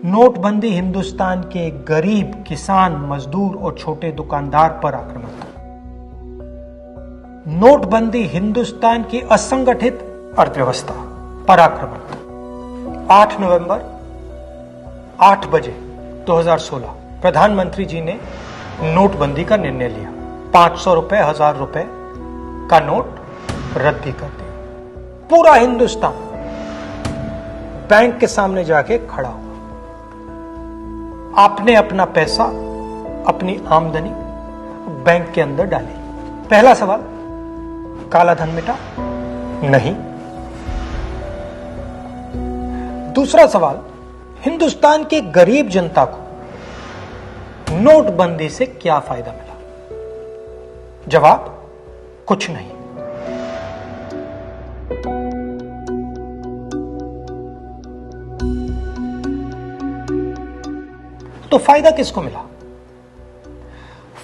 नोटबंदी हिंदुस्तान के गरीब, किसान, मजदूर और छोटे दुकानदार पर आक्रमण था। नोटबंदी हिंदुस्तान की असंगठित अर्थव्यवस्था पर आक्रमण था। 8 नवंबर 8 बजे 2016 प्रधानमंत्री जी ने नोटबंदी का निर्णय लिया। 500 रुपए, 1000 रुपए का नोट रद्द कर दिया। पूरा हिंदुस्तान बैंक के सामने जाके खड़ा हुआ। आपने अपना पैसा, अपनी आमदनी बैंक के अंदर डाली। पहला सवाल, काला धन मिटा? नहीं। दूसरा सवाल, हिंदुस्तान की गरीब जनता को नोटबंदी से क्या फायदा मिला? जवाब, कुछ नहीं। तो फायदा किसको मिला?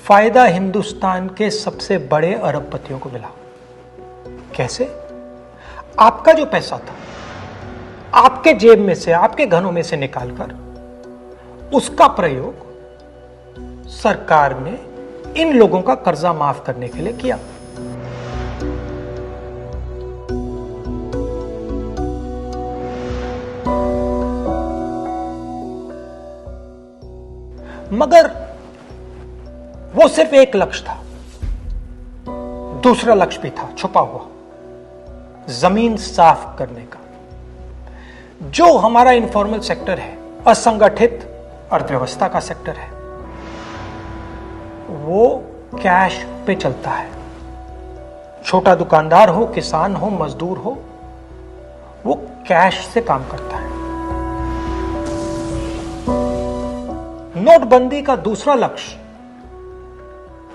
फायदा हिंदुस्तान के सबसे बड़े अरबपतियों को मिला। कैसे? आपका जो पैसा था, आपके जेब में से, आपके घरों में से निकालकर उसका प्रयोग सरकार ने इन लोगों का कर्जा माफ करने के लिए किया। मगर वो सिर्फ एक लक्ष्य था। दूसरा लक्ष्य भी था छुपा हुआ, जमीन साफ करने का। जो हमारा इनफॉर्मल सेक्टर है, असंगठित अर्थव्यवस्था का सेक्टर है, वो कैश पे चलता है। छोटा दुकानदार हो, किसान हो, मजदूर हो, वो कैश से काम करता है। नोटबंदी का दूसरा लक्ष्य,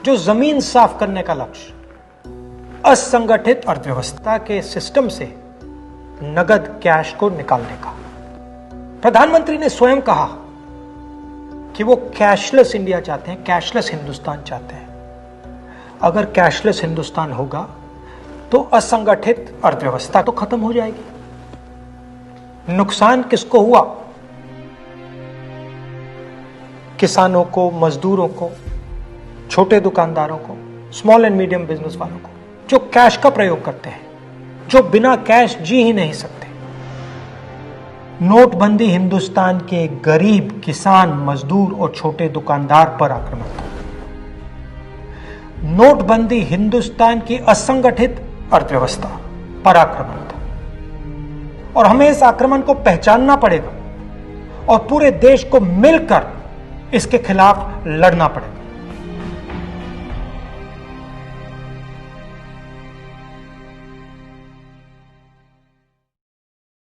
जो जमीन साफ करने का लक्ष्य, असंगठित अर्थव्यवस्था के सिस्टम से नगद कैश को निकालने का। प्रधानमंत्री ने स्वयं कहा कि वो कैशलेस इंडिया चाहते हैं, कैशलेस हिंदुस्तान चाहते हैं। अगर कैशलेस हिंदुस्तान होगा तो असंगठित अर्थव्यवस्था तो खत्म हो जाएगी। नुकसान किसको हुआ? किसानों को, मजदूरों को, छोटे दुकानदारों को, स्मॉल एंड मीडियम बिजनेस वालों को, जो कैश का प्रयोग करते हैं, जो बिना कैश जी ही नहीं सकते। नोटबंदी हिंदुस्तान के गरीब, किसान, मजदूर और छोटे दुकानदार पर आक्रमण था। नोटबंदी हिंदुस्तान की असंगठित अर्थव्यवस्था पर आक्रमण था। और हमें इस आक्रमण को पहचानना पड़ेगा और पूरे देश को मिलकर इसके खिलाफ लड़ना पड़ेगा।